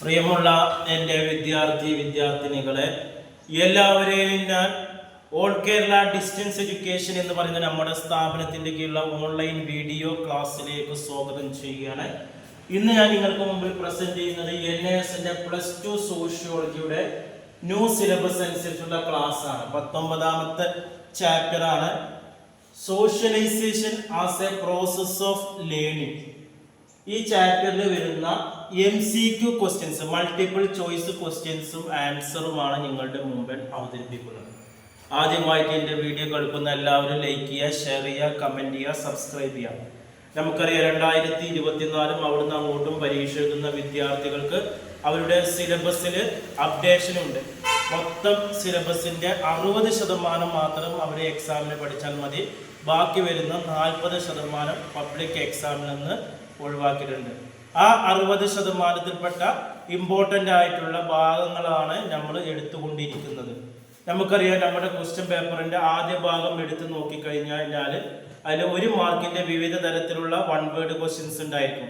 പ്രിയമുള്ള എൻ്റെ വിദ്യാർത്ഥിനികളെ, എല്ലാവരെയും ഞാൻ ഓൾ കേരള ഡിസ്റ്റൻസ് എഡ്യൂക്കേഷൻ എന്ന് പറയുന്ന നമ്മുടെ സ്ഥാപനത്തിൻ്റെ കീഴിലുള്ള ഓൺലൈൻ വീഡിയോ ക്ലാസ്സിലേക്ക് സ്വാഗതം ചെയ്യുകയാണ്. ഇന്ന് ഞാൻ നിങ്ങൾക്ക് മുമ്പിൽ പ്രസന്റ് ചെയ്യുന്നത് NASന്റെ +2 സോഷ്യോളജിയുടെ ന്യൂ സിലബസ് അനുസരിച്ചുള്ള ക്ലാസ് ആണ്. 19ാമത്തെ ചാപ്റ്റർ ആണ് socialisation as a process of learning. ഈ ചാപ്റ്ററിൽ വരുന്ന MCQ ക്വസ്റ്റ്യൻസ്, മൾട്ടിപ്പിൾ ചോയ്സ് ക്വസ്റ്റ്യൻസും ആൻസറുമാണ് നിങ്ങളുടെ മുമ്പിൽ അവതരിപ്പിക്കുന്നത്. ആദ്യമായിട്ട് എൻ്റെ വീഡിയോ കേൾക്കുന്ന എല്ലാവരും ലൈക്ക് ചെയ്യുക, ഷെയർ ചെയ്യുക, കമൻറ്റ് ചെയ്യുക, സബ്സ്ക്രൈബ് ചെയ്യുക. നമുക്കറിയാം 2024 അവിടുന്ന് അങ്ങോട്ടും പരീക്ഷ എഴുതുന്ന വിദ്യാർത്ഥികൾക്ക് അവരുടെ സിലബസിൽ അപ്ഡേഷൻ ഉണ്ട്. മൊത്തം സിലബസിൻ്റെ 60% മാത്രം അവർ എക്സാമിന് പഠിച്ചാൽ മതി. ബാക്കി വരുന്ന 40% പബ്ലിക് എക്സാമിൽ നിന്ന് ഒഴിവാക്കിയിട്ടുണ്ട്. ആ 60%ത്തിൽപ്പെട്ട ഇമ്പോർട്ടൻ്റ് ആയിട്ടുള്ള ഭാഗങ്ങളാണ് നമ്മൾ എടുത്തുകൊണ്ടിരിക്കുന്നത്. നമുക്കറിയാം, നമ്മുടെ ക്വസ്റ്റ്യൻ പേപ്പറിൻ്റെ ആദ്യ ഭാഗം എടുത്ത് നോക്കിക്കഴിഞ്ഞാൽ അതിൽ 1 മാർക്കിൻ്റെ വിവിധ തരത്തിലുള്ള 1 വേർഡ് ക്വസ്റ്റ്യൻസ് ഉണ്ടായിരിക്കും.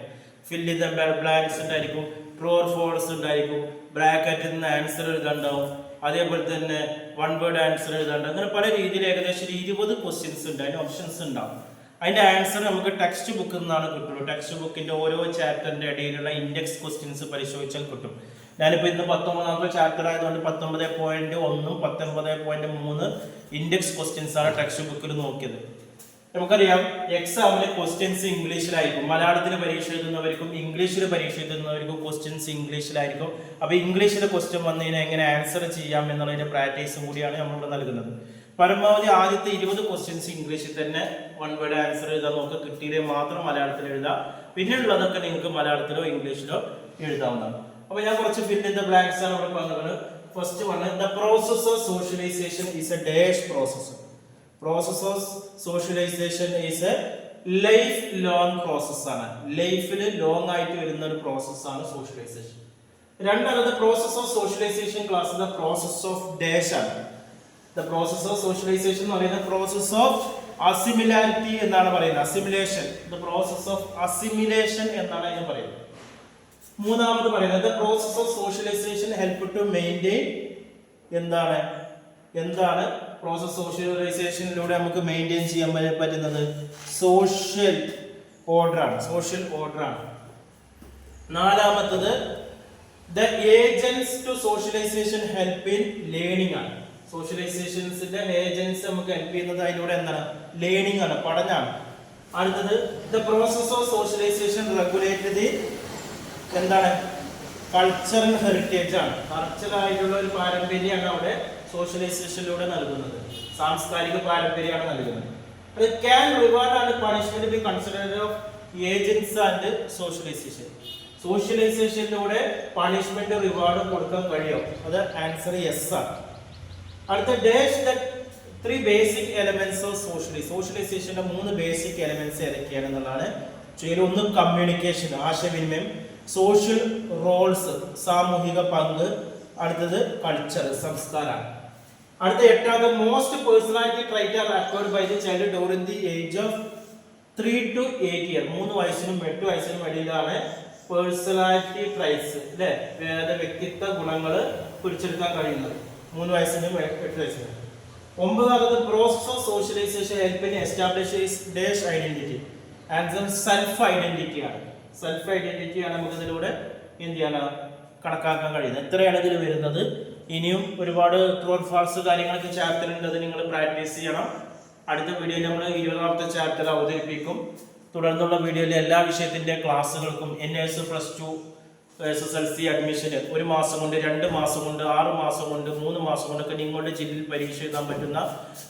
ഫിൽ ഇൻ ദ ബ്ലാങ്ക്സ് ഉണ്ടായിരിക്കും, ട്രൂ ഓർ ഫോൾസ് ഉണ്ടായിരിക്കും, ബ്രാക്കറ്റിൽ നിന്ന് ആൻസർ എഴുതാണ്ടാവും, അതേപോലെ തന്നെ 1 വേർഡ് ആൻസർ എഴുതാണ്ടാവും. അങ്ങനെ പല രീതിയിൽ ഏകദേശം 20 ക്വസ്റ്റ്യൻസ് ഉണ്ട്, അതിന് ഓപ്ഷൻസ് ഉണ്ടാവും. അതിൻ്റെ ആൻസർ നമുക്ക് ടെക്സ്റ്റ് ബുക്കിൽ നിന്നാണ് കിട്ടുള്ളൂ. ടെക്സ്റ്റ് ബുക്കിൻ്റെ ഓരോ ചാപ്റ്ററിൻ്റെ ഇടയിലുള്ള ഇൻഡെക്സ് ക്വസ്റ്റ്യൻസ് പരിശോധിച്ചാൽ കിട്ടും. ഞാനിപ്പോൾ ഇന്ന് 19ാമത്തെ ചാപ്റ്റർ ആയതുകൊണ്ട് 19.1 19.3 ഇൻഡെക്സ് ക്വസ്റ്റ്യൻസ് ആണ് ടെക്സ്റ്റ് ബുക്കിൽ നോക്കിയത്. നമുക്കറിയാം, എക്സാമിന് ക്വസ്റ്റ്യൻസ് ഇംഗ്ലീഷിലായിരിക്കും. മലയാളത്തിൽ പരീക്ഷ എഴുതുന്നവർക്കും ഇംഗ്ലീഷിൽ പരീക്ഷ എഴുതുന്നവർക്കും ക്വസ്റ്റ്യൻസ് ഇംഗ്ലീഷിലായിരിക്കും. അപ്പോൾ ഇംഗ്ലീഷിലെ ക്വസ്റ്റ്യൻ വന്നതിന് എങ്ങനെ ആൻസർ ചെയ്യാം എന്നുള്ളതിൻ്റെ പ്രാക്ടീസും കൂടിയാണ് നമ്മളിവിടെ നൽകുന്നത്. പരമാവധി ആദ്യത്തെ 20 ക്വസ്റ്റ്യൻസ് ഇംഗ്ലീഷിൽ തന്നെ 1 വേർഡ് ആൻസർ എഴുതാൻ നോക്കുക. കിട്ടിയില്ലേ മാത്രം മലയാളത്തിൽ എഴുതാം. പിന്നെയുള്ളതൊക്കെ നിങ്ങൾക്ക് മലയാളത്തിലോ ഇംഗ്ലീഷിലോ എഴുതാവുന്നതാണ്. അപ്പോൾ ഞാൻ കുറച്ച് ഫിൽ ഇൻ ദ ബ്ലാങ്ക്സ് ആണ് ഇവിടെ പറഞ്ഞത്. First one, the process of socialisation is a dash process. Process of socialisation is a lifelong process ആണ്. ലൈഫിൽ ലോങ് ആയിട്ട് വരുന്ന ഒരു പ്രോസസ്സാണ് സോഷ്യലൈസേഷൻ. രണ്ടാമത്, process of socialisation class the process of dash ആണ്. ദ പ്രോസസ് ഓഫ് സോഷ്യലൈസേഷൻ എന്ന് പറയുന്നത് പ്രോസസ് ഓഫ് അസിമിലാരിറ്റി എന്നാണ് പറയുന്നത്. Assimilation, the process of assimilation എന്നാണ് അതിന് പറയുന്നത്. മൂന്നാമത് പറയുന്നത് process of socialisation help to maintain. എന്താണ് പ്രോസസ് സോഷ്യലൈസേഷനിലൂടെ നമുക്ക് മെയിൻറ്റെയിൻ ചെയ്യാൻ പറ്റുന്നത്? സോഷ്യൽ ഓർഡർ ആണ്. നാലാമത്തത്, the agents to socialisation help in learning ആണ്. സോഷ്യലൈസേഷൻസിന്റെ ഏജൻസ് നമുക്ക് ഹെൽപ്പ് ചെയ്യുന്നത് അതിലൂടെ എന്താണ്? ലേണിംഗ് ആണ്, പഠനമാണ്. അടുത്തത്, the process of socialisation regulate the cultural heritage ആണ്. കൾച്ചറായിട്ടുള്ള ഒരു പാരമ്പര്യമാണ് അവിടെ സോഷ്യലൈസേഷനിലൂടെ നൽകുന്നത്. സാംസ്കാരിക പാരമ്പര്യമാണ് നൽകുന്നത്. അത് can reward and punishment be considered of agents and socialisation. സോഷ്യലൈസേഷനിലൂടെ പണിഷ്മെന്റ് റിവാർഡ് കൊടുക്കാൻ കഴിയും. അത് ആൻസർ യെസ് ആണ്. അടുത്ത, dash the 3 basic elements of സോഷ്യലൈസേഷന്റെ 3 ബേസിക് എലമെന്റ്സ് ഏതൊക്കെയാണെന്നുള്ളതാണ്. ഒന്ന് കമ്മ്യൂണിക്കേഷൻ, ആശയവിനിമയം. സോഷ്യൽ റോൾസ്, സാമൂഹിക പങ്ക്. അടുത്തത് കൾച്ചർ, സംസ്കാരമാണ്. അടുത്ത 8ാമത്, most personality trait are acquired by the child during the age of 3 to 8 year. 3 വയസ്സിനും 8 വയസ്സിനും ഇടയിലാണ് പേഴ്സണാലിറ്റി ട്രൈറ്റ്സ്, അല്ലെ, വ്യക്തിത്വ ഗുണങ്ങൾ പിടിച്ചെടുക്കാൻ കഴിയുന്നത്. 3 വയസ്സിനും 8 വയസ്സിനും. 9ാമത്, process of socialisation help in establish dash identity. Answer self identity ആണ്. സെൽഫ് ഐഡന്റിറ്റി ആണ് നമുക്ക് ഇതിലൂടെ എന്ത് ചെയ്യാനാണ് കണക്കാക്കാൻ കഴിയുന്നത്. ഇത്രയാണ് ഇതിൽ വരുന്നത്. ഇനിയും ഒരുപാട് ട്രൂ ഓർ ഫാൾസ് കാര്യങ്ങളൊക്കെ ചാപ്റ്റർ ഉണ്ട്, അത് നിങ്ങൾ പ്രാക്ടീസ് ചെയ്യണം. അടുത്ത വീഡിയോയിൽ നമ്മൾ 20ാമത്തെ ചാപ്റ്റർ അവതരിപ്പിക്കും. തുടർന്നുള്ള വീഡിയോയിൽ എല്ലാ വിഷയത്തിൻ്റെ ക്ലാസ്സുകൾക്കും NAS +2 SSLC അഡ്മിഷന് 1 മാസം കൊണ്ട്, 2 മാസം കൊണ്ട്, 6 മാസം കൊണ്ട്, 3 മാസം കൊണ്ടൊക്കെ നിങ്ങളുടെ ജില്ലയിൽ പരീക്ഷ എഴുതാൻ പറ്റുന്ന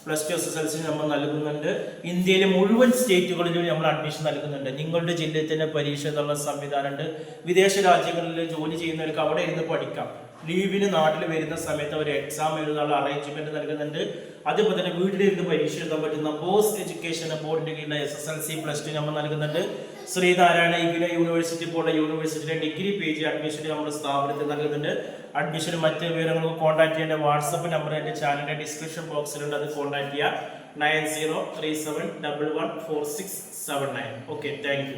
+2 SSLC നമ്മൾ നൽകുന്നുണ്ട്. ഇന്ത്യയിലെ മുഴുവൻ സ്റ്റേറ്റുകളിലും നമ്മൾ അഡ്മിഷൻ നൽകുന്നുണ്ട്. നിങ്ങളുടെ ജില്ലയിൽ തന്നെ പരീക്ഷ എന്നുള്ള സംവിധാനമുണ്ട്. വിദേശ രാജ്യങ്ങളിൽ ജോലി ചെയ്യുന്നവർക്ക് അവിടെ ഇരുന്ന് പഠിക്കാം. ലീവിന് നാട്ടിൽ വരുന്ന സമയത്ത് അവർ എക്സാം എഴുതാനുള്ള അറേഞ്ച്മെന്റ് നൽകുന്നുണ്ട്. അതുപോലെ തന്നെ വീട്ടിലിരുന്ന് പരീക്ഷ എഴുതാൻ പറ്റുന്ന ബോസ് എഡ്യൂക്കേഷൻ ബോർഡിന്റെ കീഴിലെ SSLC +2 നമ്മൾ നൽകുന്നുണ്ട്. ശ്രീനാരായണ ഇഗ്നോ യൂണിവേഴ്സിറ്റി പോലുള്ള യൂണിവേഴ്സിറ്റിയുടെ ഡിഗ്രി PG അഡ്മിഷൻ നമ്മുടെ സ്ഥാപനത്തിൽ നൽകുന്നുണ്ട്. അഡ്മിഷനും മറ്റ് വിവരങ്ങൾക്ക് കോൺടാക്ട് ചെയ്യേണ്ട വാട്സപ്പ് നമ്പർ എൻ്റെ ചാനലിന്റെ ഡിസ്ക്രിപ്ഷൻ ബോക്സിലുണ്ട്, അത് കോൺടാക്ട് ചെയ്യുക. 9037114679. Okay, thank you.